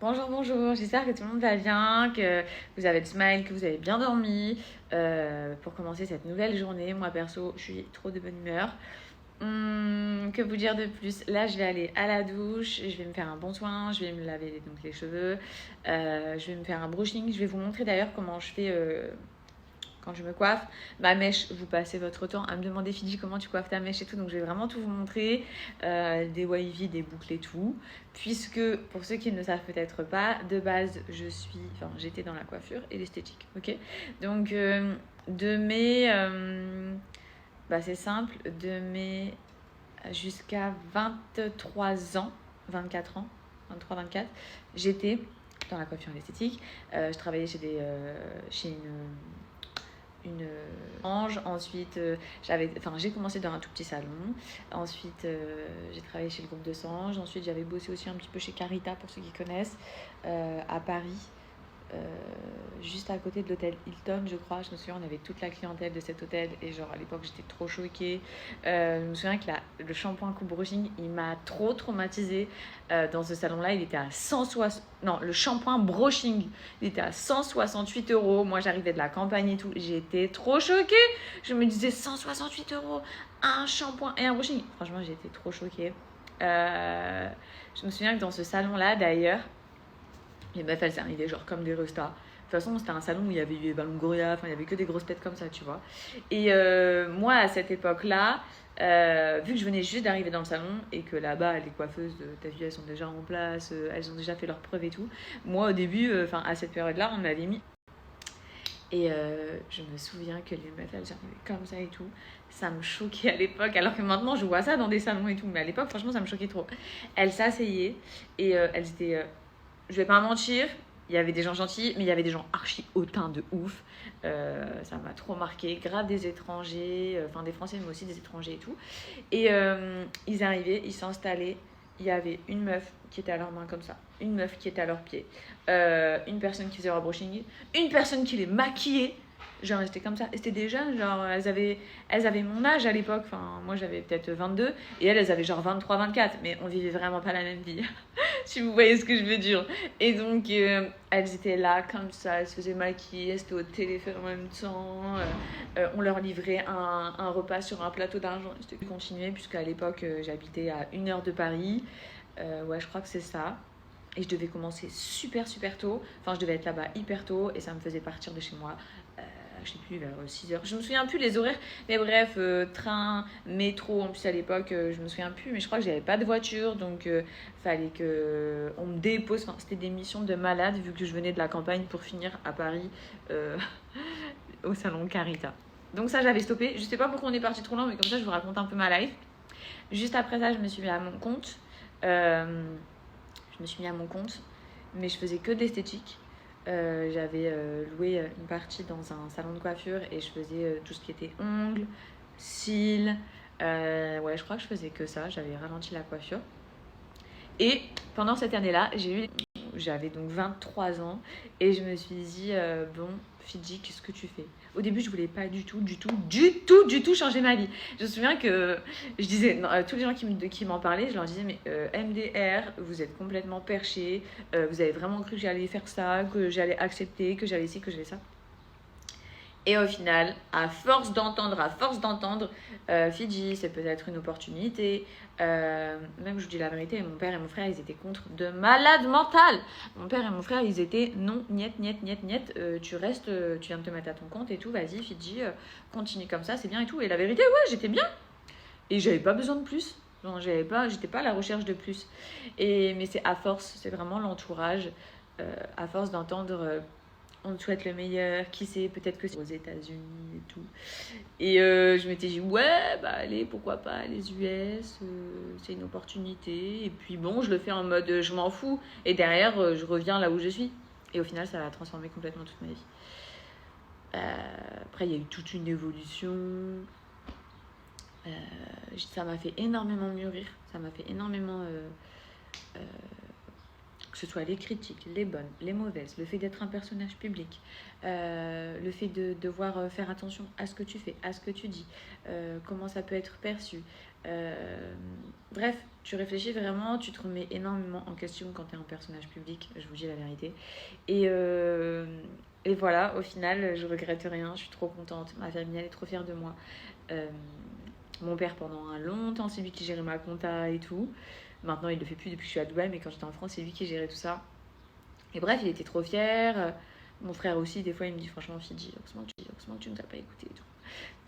Bonjour, bonjour, j'espère que tout le monde va bien, que vous avez le smile, que vous avez bien dormi. Pour commencer cette nouvelle journée, moi perso, je suis trop de bonne humeur. Que vous dire de plus? Là, je vais aller à la douche, je vais me faire un bon soin, je vais me laver donc, les cheveux, je vais me faire un brushing. Je vais vous montrer d'ailleurs comment je fais quand je me coiffe. Ma mèche, vous passez votre temps à me demander, Fidji, comment tu coiffes ta mèche et tout. Donc, je vais vraiment tout vous montrer. Des wavy, des boucles et tout. Puisque, pour ceux qui ne le savent peut-être pas, de base, j'étais dans la coiffure et l'esthétique. Ok. Donc, de mes... c'est simple. De mes jusqu'à 23 ans, 24 ans, 23-24, j'étais dans la coiffure et l'esthétique. Je travaillais chez une ange. Ensuite, j'ai commencé dans un tout petit salon. Ensuite, j'ai travaillé chez le groupe de Sange. Ensuite, j'avais bossé aussi un petit peu chez Carita, pour ceux qui connaissent, à Paris. Juste à côté de l'hôtel Hilton, je crois. Je me souviens, on avait toute la clientèle de cet hôtel et genre à l'époque j'étais trop choquée. Je me souviens que le shampoing coupe brushing, il m'a trop traumatisée. Dans ce salon-là, il était à 160. Non, le shampoing brushing, il était à 168 euros. Moi, j'arrivais de la campagne et tout. J'étais trop choquée. Je me disais 168 euros, un shampoing et un brushing. Franchement, j'étais trop choquée. Je me souviens que dans ce salon-là, d'ailleurs, les meufs, elles arrivaient genre comme des restas. De toute façon, c'était un salon où il y avait eu Eva Longoria, il y avait que des grosses têtes comme ça, tu vois. Et moi, à cette époque-là, vu que je venais juste d'arriver dans le salon et que là-bas, les coiffeuses, t'as vu, elles sont déjà en place, elles ont déjà fait leurs preuves et tout. Moi, au début, à cette période-là, on m'avait mis. Et je me souviens que les meufs, elles arrivaient comme ça et tout. Ça me choquait à l'époque, alors que maintenant, je vois ça dans des salons et tout. Mais à l'époque, franchement, ça me choquait trop. Elles s'asseyaient et elles étaient... je vais pas mentir, il y avait des gens gentils, mais il y avait des gens archi hautains de ouf. Ça m'a trop marqué. Grave des étrangers, des Français, mais aussi des étrangers et tout. Et ils arrivaient, ils s'installaient. Il y avait une meuf qui était à leurs mains comme ça, une meuf qui était à leurs pieds, une personne qui faisait leur brushing, une personne qui les maquillait. Genre, c'était comme ça. Et c'était des jeunes, genre, elles avaient mon âge à l'époque. Enfin, moi, j'avais peut-être 22. Et elles avaient genre 23, 24. Mais on vivait vraiment pas la même vie. Si vous voyez ce que je veux dire. Et donc, elles étaient là, comme ça. Elles se faisaient maquiller. Elles étaient au téléphone en même temps. On leur livrait un repas sur un plateau d'argent. C'était continué, puisqu'à l'époque, j'habitais à 1 heure de Paris. Ouais, je crois que c'est ça. Et je devais commencer super super tôt. Enfin, je devais être là-bas hyper tôt. Et ça me faisait partir de chez moi je sais plus, vers 6 heures. Je me souviens plus les horaires, mais bref, train, métro, en plus à l'époque, je me souviens plus, mais je crois que j'avais pas de voiture, donc fallait que on me dépose. Enfin, c'était des missions de malade, vu que je venais de la campagne pour finir à Paris, au salon Carita. Donc ça, j'avais stoppé. Je sais pas pourquoi on est parti trop loin, mais comme ça, je vous raconte un peu ma life. Juste après ça, je me suis mis à mon compte. Mais je faisais que de l'esthétique. J'avais loué une partie dans un salon de coiffure et je faisais tout ce qui était ongles, cils. Ouais, je crois que je faisais que ça. J'avais ralenti la coiffure. Et pendant cette année-là, j'avais donc 23 ans et je me suis dit, bon, Fidji, qu'est-ce que tu fais? Au début, je voulais pas du tout changer ma vie. Je me souviens que je disais, non, tous les gens qui m'en parlaient, je leur disais, mais MDR, vous êtes complètement perchés, vous avez vraiment cru que j'allais faire ça, que j'allais accepter, que j'allais ci, que j'allais ça. Et au final, à force d'entendre, Fidji, c'est peut-être une opportunité. Même je vous dis la vérité, mon père et mon frère, ils étaient contre de malade mental. Mon père et mon frère, ils étaient non, niet. Tu restes, tu viens de te mettre à ton compte et tout, vas-y, Fidji, continue comme ça, c'est bien et tout. Et la vérité, ouais, j'étais bien. Et j'avais pas besoin de plus. Genre, j'étais pas à la recherche de plus. Mais c'est à force, c'est vraiment l'entourage. À force d'entendre on te souhaite le meilleur, qui sait, peut-être que c'est aux États-Unis et tout. Et je m'étais dit, ouais, bah allez, pourquoi pas, les US, c'est une opportunité. Et puis bon, je le fais en mode je m'en fous. Et derrière, je reviens là où je suis. Et au final, ça a transformé complètement toute ma vie. Après, il y a eu toute une évolution. Ça m'a fait énormément mûrir. Ça m'a fait énormément... que ce soit les critiques, les bonnes, les mauvaises, le fait d'être un personnage public, le fait de devoir faire attention à ce que tu fais, à ce que tu dis, comment ça peut être perçu, Bref, tu réfléchis vraiment, tu te remets énormément en question quand tu es un personnage public, je vous dis la vérité. Et voilà, au final, je regrette rien, je suis trop contente. Ma famille, elle est trop fière de moi. Mon père, pendant un long temps, c'est lui qui gérait ma compta et tout. Maintenant, il le fait plus depuis que je suis à Dubaï, mais quand j'étais en France, c'est lui qui gérait tout ça. Et bref, il était trop fier. Mon frère aussi, des fois, il me dit franchement, Fidji, heureusement que tu ne t'as pas écouté et tout.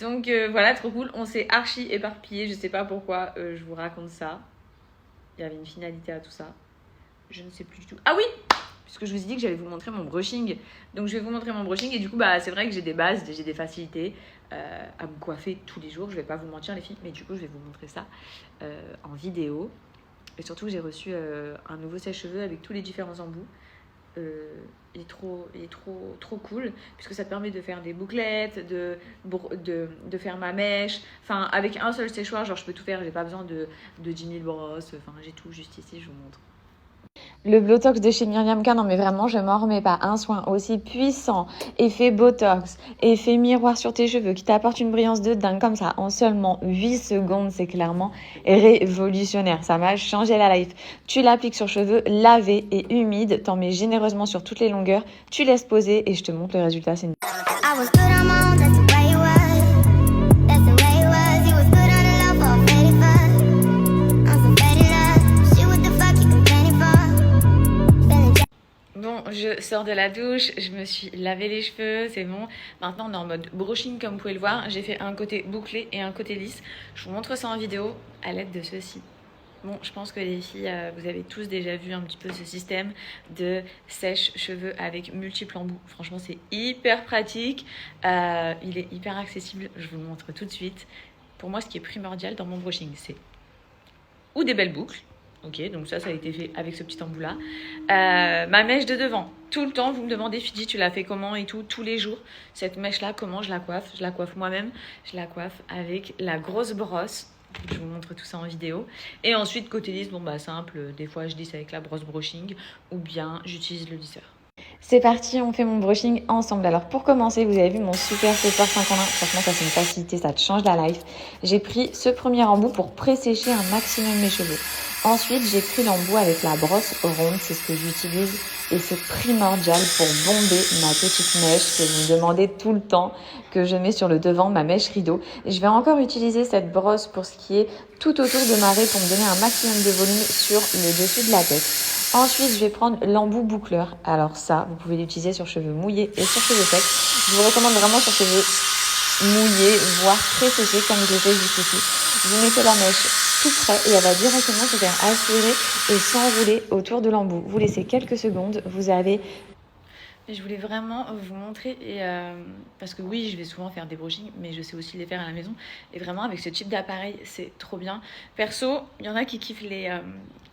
Donc voilà, trop cool. On s'est archi éparpillé. Je sais pas pourquoi je vous raconte ça. Il y avait une finalité à tout ça. Je ne sais plus du tout. Ah oui, puisque je vous ai dit que j'allais vous montrer mon brushing. Donc je vais vous montrer mon brushing. Et du coup, bah, c'est vrai que j'ai des bases, j'ai des facilités à me coiffer tous les jours. Je vais pas vous mentir les filles. Mais du coup, je vais vous montrer ça en vidéo. Et surtout, j'ai reçu un nouveau sèche-cheveux avec tous les différents embouts. Il est trop cool puisque ça te permet de faire des bouclettes, de faire ma mèche, enfin avec un seul séchoir, genre je peux tout faire, j'ai pas besoin de 10 000 brosses, enfin j'ai tout juste ici, je vous montre. Le Botox de chez Myriam K, non mais vraiment je m'en remets pas. Un soin aussi puissant, effet Botox, effet miroir sur tes cheveux qui t'apporte une brillance de dingue comme ça en seulement 8 secondes, c'est clairement révolutionnaire. Ça m'a changé la life. Tu l'appliques sur cheveux lavés et humides, t'en mets généreusement sur toutes les longueurs, tu laisses poser et je te montre le résultat. C'est une... Bon, je sors de la douche, je me suis lavé les cheveux, c'est bon. Maintenant, on est en mode brushing comme vous pouvez le voir. J'ai fait un côté bouclé et un côté lisse. Je vous montre ça en vidéo à l'aide de ceci. Bon, je pense que les filles, vous avez tous déjà vu un petit peu ce système de sèche-cheveux avec multiples embouts. Franchement, c'est hyper pratique. Il est hyper accessible, je vous le montre tout de suite. Pour moi, ce qui est primordial dans mon brushing, c'est ou des belles boucles. Ok, donc ça a été fait avec ce petit embout-là. Ma mèche de devant. Tout le temps, vous me demandez, Fidji, tu la fais comment et tout, tous les jours. Cette mèche-là, comment je la coiffe? Je la coiffe moi-même. Je la coiffe avec la grosse brosse. Je vous montre tout ça en vidéo. Et ensuite, côté lisse, bon bah simple. Des fois, je lisse avec la brosse brushing ou bien j'utilise le lisseur. C'est parti, on fait mon brushing ensemble. Alors pour commencer, vous avez vu mon super séchoir 5 en 1. Franchement, ça c'est une facilité, ça te change la life. J'ai pris ce premier embout pour présécher un maximum mes cheveux. Ensuite, j'ai pris l'embout avec la brosse ronde, c'est ce que j'utilise et c'est primordial pour bomber ma petite mèche que vous me demandez tout le temps, que je mets sur le devant, ma mèche rideau. Et je vais encore utiliser cette brosse pour ce qui est tout autour de ma raie pour me donner un maximum de volume sur le dessus de la tête. Ensuite, je vais prendre l'embout boucleur. Alors ça, vous pouvez l'utiliser sur cheveux mouillés et sur cheveux secs. Je vous recommande vraiment sur cheveux mouillés, voire très séchés, comme je l'ai fait juste ici. Vous mettez la mèche tout près et elle va directement se faire aspirer et s'enrouler autour de l'embout. Vous laissez quelques secondes, vous avez... Mais je voulais vraiment vous montrer, parce que oui, je vais souvent faire des brushings, mais je sais aussi les faire à la maison. Et vraiment, avec ce type d'appareil, c'est trop bien. Perso, il y en a qui kiffent les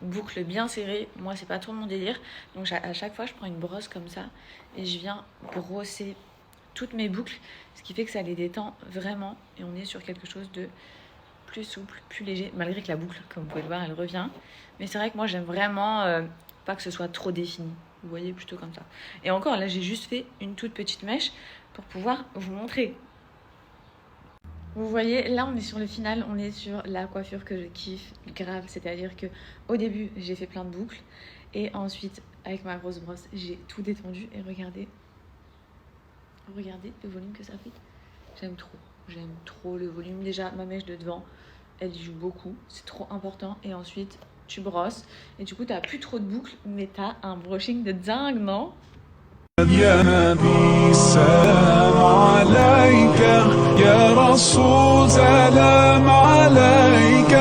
boucles bien serrées. Moi, c'est pas trop mon délire. Donc, à chaque fois, je prends une brosse comme ça et je viens brosser toutes mes boucles, ce qui fait que ça les détend vraiment. Et on est sur quelque chose de plus souple, plus léger, malgré que la boucle, comme vous pouvez le voir, elle revient. Mais c'est vrai que moi, j'aime vraiment pas que ce soit trop défini. Vous voyez, plutôt comme ça. Et encore, là, j'ai juste fait une toute petite mèche pour pouvoir vous montrer. Vous voyez, là, on est sur le final. On est sur la coiffure que je kiffe grave. C'est-à-dire que au début, j'ai fait plein de boucles. Et ensuite, avec ma grosse brosse, j'ai tout détendu. Et regardez. Regardez le volume que ça fait. J'aime trop le volume. Déjà, ma mèche de devant, elle y joue beaucoup. C'est trop important. Et ensuite... tu brosses et du coup t'as plus trop de boucles mais t'as un brushing de dingue, non? يا نبي سلام عليك يا رسول سلام عليك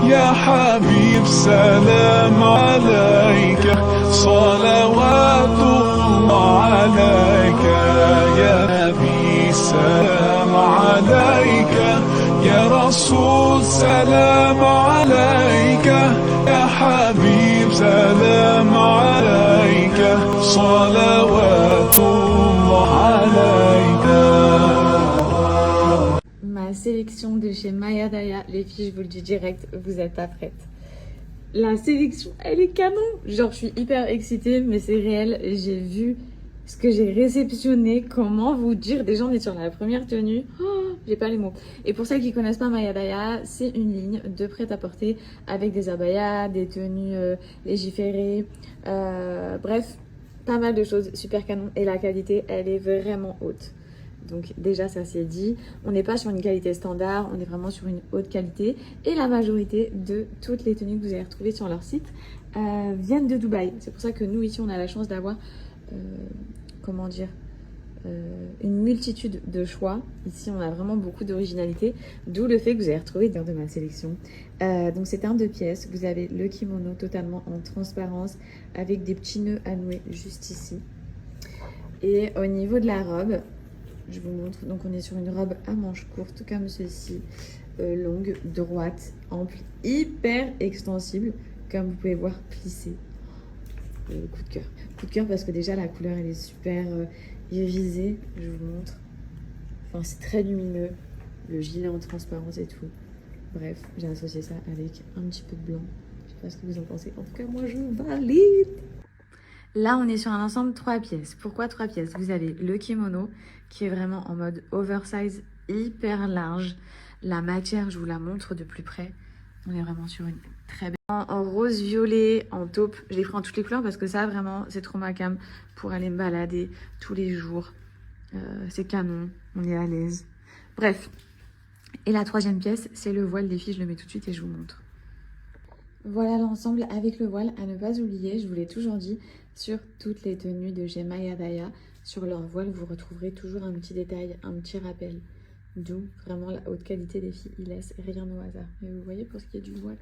يا حبيب سلام عليك صلوات الله عليك يا نبي سلام عليك يا رسول سلام عليك يا حبيب سلام عليك صلوات الله عليك. Ma sélection de chez Maya Daya, les filles, je vous le dis direct, vous êtes pas prêtes. La sélection, elle est canon. Genre, je suis hyper excitée, mais c'est réel. J'ai vu ce que j'ai réceptionné. Comment vous dire? Déjà, on est sur la première tenue. Oh, j'ai pas les mots. Et pour celles qui connaissent pas Maya Daya, c'est une ligne de prêt-à-porter avec des abayas, des tenues légiférées, bref, pas mal de choses super canon. Et la qualité, elle est vraiment haute. Donc déjà, ça c'est dit. On n'est pas sur une qualité standard, on est vraiment sur une haute qualité. Et la majorité de toutes les tenues que vous allez retrouver sur leur site viennent de Dubaï. C'est pour ça que nous, ici, on a la chance d'avoir, comment dire, une multitude de choix. Ici, on a vraiment beaucoup d'originalité, d'où le fait que vous allez retrouver dans de ma sélection. Donc c'est un 2 pièces. Vous avez le kimono totalement en transparence avec des petits nœuds à nouer juste ici. Et au niveau de la robe, je vous montre, donc on est sur une robe à manches courtes comme ceci, longue, droite, ample, hyper extensible, comme vous pouvez voir, plissée. Coup de cœur. Coup de cœur parce que déjà la couleur elle est super irisée, je vous montre. Enfin c'est très lumineux, le gilet en transparence et tout. Bref, j'ai associé ça avec un petit peu de blanc. Je sais pas ce que vous en pensez, en tout cas moi je valide. Là, on est sur un ensemble 3 pièces. Pourquoi 3 pièces? Vous avez le kimono qui est vraiment en mode oversize, hyper large. La matière, je vous la montre de plus près. On est vraiment sur une très belle... En rose violet, en taupe. Je l'ai pris en toutes les couleurs parce que ça, vraiment, c'est trop ma cam pour aller me balader tous les jours. C'est canon, on est à l'aise. Bref. Et la 3e pièce, c'est le voile des filles. Je le mets tout de suite et je vous montre. Voilà l'ensemble avec le voile. À ne pas oublier, je vous l'ai toujours dit, sur toutes les tenues de chez Maya Daya, sur leur voile, vous retrouverez toujours un petit détail, un petit rappel. D'où vraiment la haute qualité des filles, ils laissent rien au hasard. Et vous voyez pour ce qui est du voile.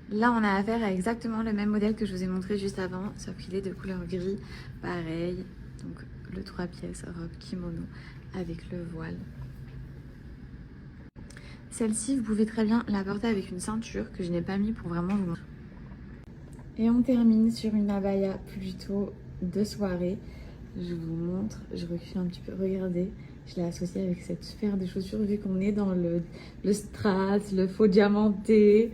Là, on a affaire à exactement le même modèle que je vous ai montré juste avant, sauf qu'il est de couleur gris. Pareil, donc le 3 pièces, robe kimono avec le voile. Celle-ci, vous pouvez très bien la porter avec une ceinture que je n'ai pas mis pour vraiment vous montrer. Et on termine sur une abaya plutôt de soirée. Je vous montre, je recule un petit peu, regardez. Je l'ai associée avec cette sphère de chaussures vu qu'on est dans le strass, le faux diamanté.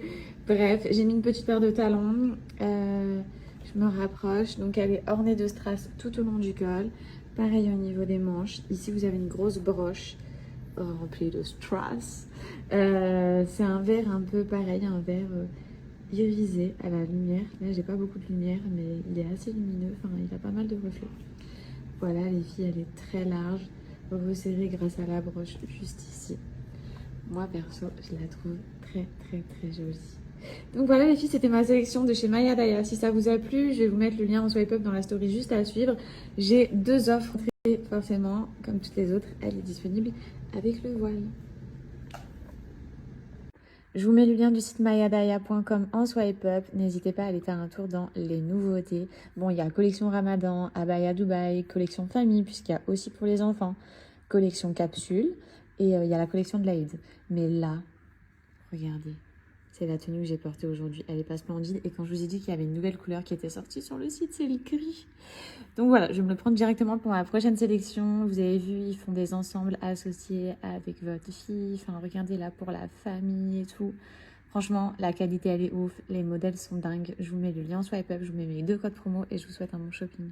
Bref, j'ai mis une petite paire de talons. Je me rapproche. Donc elle est ornée de strass tout au long du col. Pareil au niveau des manches. Ici, vous avez une grosse broche remplie de strass. C'est un vert un peu pareil, un vert irisé à la lumière. Là, j'ai pas beaucoup de lumière, mais il est assez lumineux. Enfin, il a pas mal de reflets. Voilà, les filles, elle est très large, resserrée grâce à la broche juste ici. Moi, perso, je la trouve très, très, très jolie. Donc voilà, les filles, c'était ma sélection de chez Maya Daya. Si ça vous a plu, je vais vous mettre le lien en swipe up dans la story juste à suivre. J'ai 2 offres. Et forcément, comme toutes les autres, elle est disponible avec le voile. Je vous mets le lien du site mayadaya.com en swipe up. N'hésitez pas à aller faire un tour dans les nouveautés. Bon, il y a collection Ramadan, Abaya Dubaï, collection famille, puisqu'il y a aussi pour les enfants, collection capsule, et il y a la collection de l'Aïd. Mais là, regardez, c'est la tenue que j'ai portée aujourd'hui. Elle est pas splendide. Et quand je vous ai dit qu'il y avait une nouvelle couleur qui était sortie sur le site, c'est le gris. Donc voilà, je vais me le prendre directement pour ma prochaine sélection. Vous avez vu, ils font des ensembles associés avec votre fille. Enfin, regardez là pour la famille et tout. Franchement, la qualité, elle est ouf. Les modèles sont dingues. Je vous mets le lien swipe up, je vous mets mes 2 codes promo et je vous souhaite un bon shopping.